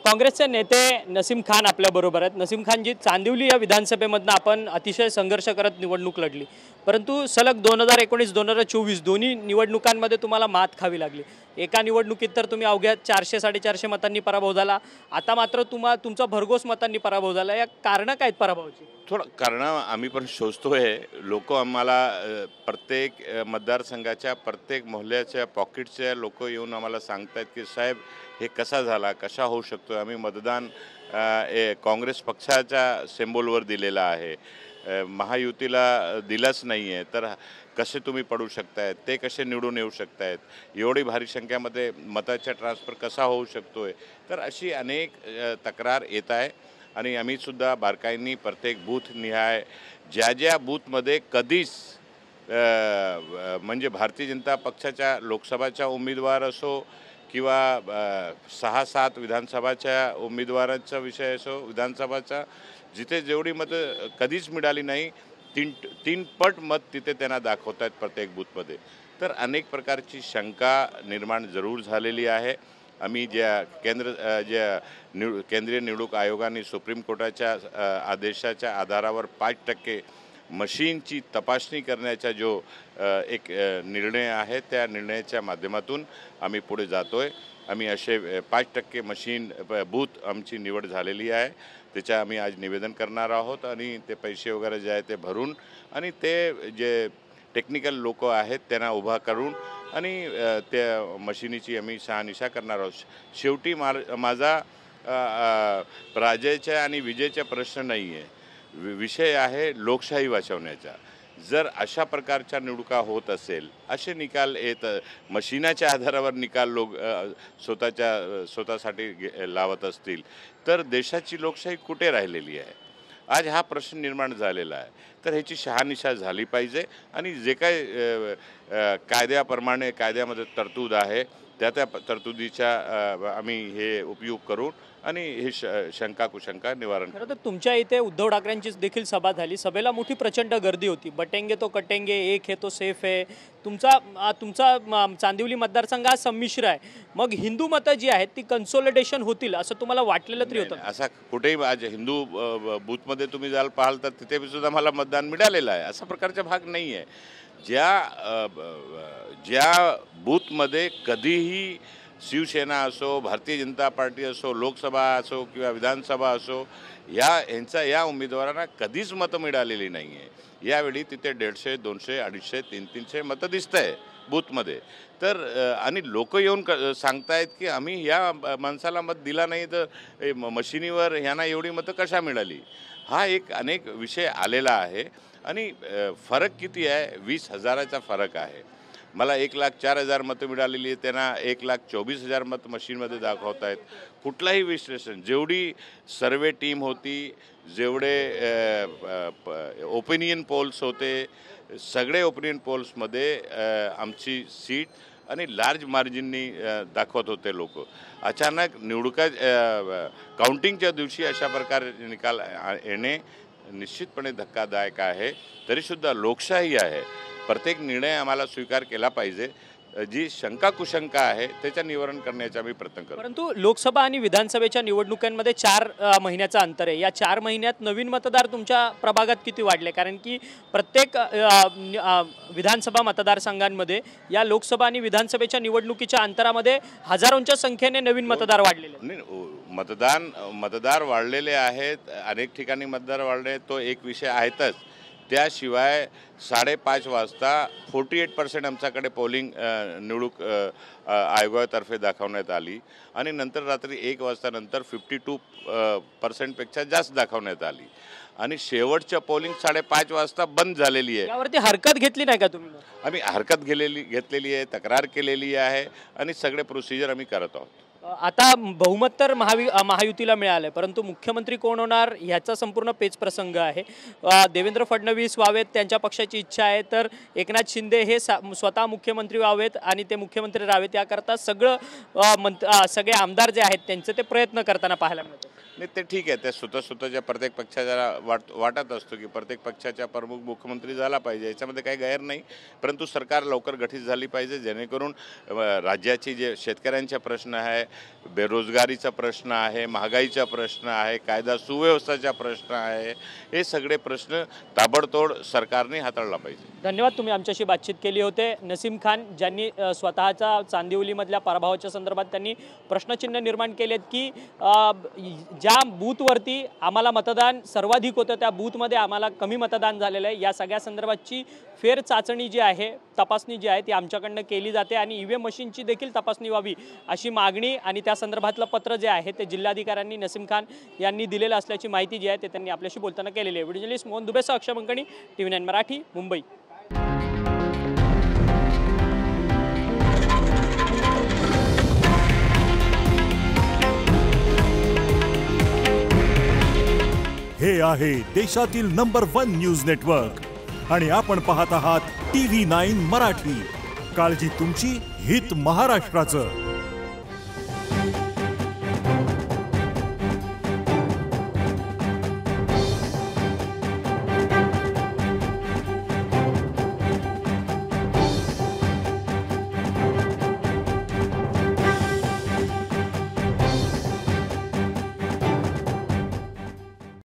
काँग्रेसचे नेते नसीम खान आपल्या बरोबर आहेत। नसीम खान जी चांदिवली या विधानसभेमधून आपण अतिशय संघर्ष करत निवडणूक लढली, परंतु सलग 2019-2024 दोन्ही निवडणुकांमध्ये तुम्हाला मात खावी लागली। एका निवडणुकीत तर तुम्ही अवघ्या 400-450 मतांनी पराभव झाला, आता मात्र तुमचा भरघोस मतांनी पराभव झाला। या कारण काय पराभवाची? थोडं कारण आम्ही पण शोधतोय। लोक आम्हाला प्रत्येक मतदारसंघाच्या प्रत्येक मोहल्ल्याच्या पॉकेटच्या लोक येऊन आम्हाला सांगतात की साहेब हे कसा झाला, कसा होऊ शकतो। आम्ही मतदान काँग्रेस पक्षाच्या सिम्बॉलवर दिलेला आहे, महायुतीला दिलाच नाही आहे, तर कसे तुम्ही पडू शकतायत, ते कसे निवडून येऊ शकतायत, एवढी भारी संख्यामध्ये मताचा ट्रान्सफर कसा होऊ शकतोय। तर अशी अनेक तक्रार येत आहे आणि आम्ही सुद्धा बारकाईंनी प्रत्येक बूथ निहाय ज्या बूथमध्ये कधीच म्हणजे भारतीय जनता पक्षाच्या लोकसभाच्या उमेदवार असो किंवा 6-7 विधानसभाच्या उमेदवारांचा विषय असो, विधानसभाचा जिथे जेवढी मतं कधीच मिळाली नाही, तीन पट मत तिथे त्यांना दाखवत आहेत प्रत्येक बूथमध्ये। तर अनेक प्रकारची शंका निर्माण जरूर झालेली आहे। आम्ही केंद्रीय निवडणूक आयोगाने सुप्रीम कोर्टाच्या आदेशाच्या आधारावर 5% मशीनची तपासणी करण्याचा जो एक निर्णय आहे, त्या निर्णयाच्या माध्यमातून आम्ही पुढे जातोय। आम्ही असे 5% मशीन बूथ आमची निवड झालेली आहे, त्याच्या आम्ही आज निवेदन करणार आहोत आणि ते पैसे वगैरे जे आहे ते भरून आणि ते जे टेक्निकल लोक आहेत त्यांना उभा करून आणि त्या मशिनीची आम्ही शहानिशा करणार आहोत। शेवटी माझा पराजयाचा आणि विजयाचा प्रश्न नाही आहे, विषय आहे लोकशाही वाचवण्याचा। जर अशा प्रकारच्या निवडणुका होत असेल, असे निकाल येत मशिनाच्या आधारावर निकाल लोक स्वतःसाठी लावत असतील, तर देशाची लोकशाही कुठे राहिलेली आहे? आज हा प्रश्न निर्माण झालेला आहे। तर ह्याची शहानिशा झाली पाहिजे आणि जे काय कायद्याप्रमाणे कायद्यामध्ये तरतूद आहे त्या तरतुदीचा आम्ही हे उपयोग करून आणि हे शंका कुशंका निवारण। खरं तर तुमच्या इथे उद्धव ठाकरेंची देखील सभा झाली, सभेला मोठी प्रचंड गर्दी होती। बटेंगे तो कटेंगे, एक है तो सेफ है। तुमचा चांदिवली मतदारसंघ हा संमिश्र आहे, मग हिंदू मतं जी आहेत ती कन्सोलिडेशन होतील असं तुम्हाला वाटलेलं तरी होतं? असा कुठेही आज हिंदू बूथमध्ये तुम्ही जाल पाहाल तर तिथे सुद्धा मला मतदान मिळालेलं आहे, असा प्रकारचा भाग नाही आहे। ज्या बूथमध्ये कधीही शिवसेना असो, भारतीय जनता पार्टी असो, लोकसभा असो किंवा विधानसभा असो, या उमेदवारांना कधीच मतं मिळालेली नाही आहे। यावेळी तिथे 150, 200, 250, 300 मतं दिसत आहे बूथमध्ये। तर आणि लोक येऊन सांगतायत की आम्ही या माणसाला मत दिला नाही तर मशिनीवर ह्यांना एवढी मतं कशा मिळाली। हा एक अनेक विषय आलेला आहे आणि फरक किती आहे? 20,000चा फरक आहे। मला 1,04,000 मतं मिळालेली आहे, त्यांना 1,24,000 मतं मशीनमध्ये दाखवत आहेत। कुठलाही विश्लेषण, जेवढी सर्वे टीम होती, जेवढे ओपिनियन पोल्स होते, सगळे ओपिनियन पोल्समध्ये आमची सीट आणि लार्ज मार्जिननी दाखवत होते लोक। अचानक निवडणुका काउंटिंगच्या दिवशी अशा प्रकारे निकाल येणे निश्चितपणे धक्कादायक आहे। तरीसुद्धा लोकशाही आहे, प्रत्येक निर्णय आम्हाला स्वीकार केला पाहिजे। जी शंका कुशंका आहे त्याच्या निवारण करण्याचा आम्ही प्रयत्न करतो। परंतु लोकसभा आणि विधानसभेच्या निवडणुकांमध्ये 4 महिन्याचा अंतर आहे। या 4 महिन्यात नवीन मतदार तुमच्या प्रभागात किती वाढले? कारण की प्रत्येक विधानसभा मतदारसंघांमध्ये या लोकसभा आणि विधानसभेच्या निवडणुकीच्या अंतरामध्ये हजारोंच्या संख्येने नवीन मतदार वाढलेले। मतदार वाढलेले आहेत, अनेक ठिकाणी मतदार वाढले, तो एक विषय आहेतच। त्याशिवाय 5:30 वाजता 48% आमच्याकडे पोलिंग निवडणूक आयोगातर्फे दाखवण्यात आली आणि नंतर रात्री 1 वाजतानंतर 52% जास्त दाखवण्यात आली आणि शेवटच्या पोलिंग 5:30 वाजता बंद झालेली आहे। यावरती हरकत घेतली नाही का तुम्ही? आम्ही हरकत घेतलेली आहे, तक्रार केलेली आहे आणि सगळे प्रोसिजर आम्ही करत आहोत। आता बहुमत तर महायुतीला मिळाले, परंतु मुख्यमंत्री कोण होणार ह्याचा संपूर्ण पेच प्रसंग आहे। देवेंद्र फडणवीस व्हावेत, त्यांच्या पक्षाची इच्छा आहे, तर एकनाथ शिंदे हे स्वतः मुख्यमंत्री व्हावेत आणि ते मुख्यमंत्री राहावेत याकरता सगळे आमदार जे आहेत त्यांचे ते प्रयत्न करताना पाहायला मिळतात। नाही ते ठीक आहे, ते स्वतःच्या प्रत्येक पक्षाला वाटत असतो की प्रत्येक पक्षाचा प्रमुख मुख्यमंत्री झाला पाहिजे, याच्यामध्ये काही गैर नाही. परंतु सरकार लवकर गठीत झाली पाहिजे, जेणेकरून राज्याची जे शेतकऱ्यांचा प्रश्न आहे, बेरोजगारीचा प्रश्न आहे, महागाईचा प्रश्न आहे, कायदा सुव्यवस्थेचा प्रश्न आहे, हे सगळे प्रश्न ताबडतोब सरकारने हाताळला पाहिजे. धन्यवाद, तुम्ही आमच्याशी बातचीत केली होते. नसीम खान ज्यांनी स्वतःच्या चांदिवलीमधल्या पराभवाच्या संदर्भात त्यांनी प्रश्नचिन्ह निर्माण केलेत की ज्या बूथवरती आम्हाला मतदान सर्वाधिक होतं त्या बूथमध्ये आम्हाला कमी मतदान झालेलं आहे, या सगळ्या संदर्भातची फेर चाचणी जी आहे, तपासणी जी आहे ती आमच्याकडनं केली जाते आणि EVM मशीनची देखील तपासणी व्हावी अशी मागणी आणि त्या संदर्भातलं पत्र जे आहे ते जिल्हाधिकाऱ्यांनी नसीम खान यांनी दिलेलं असल्याची माहिती जी आहे ते त्यांनी आपल्याशी बोलताना केलेली आहे. व्हिडिओ जर्नलिस्ट मोहन दुबेसह अक्षय मंकणी, TV9 मराठी, मुंबई. हे आहे देशातील नंबर 1 न्यूज नेटवर्क आणि आपण पाहत आहात TV9 मराठी. काळजी तुमची, हित महाराष्ट्राचं.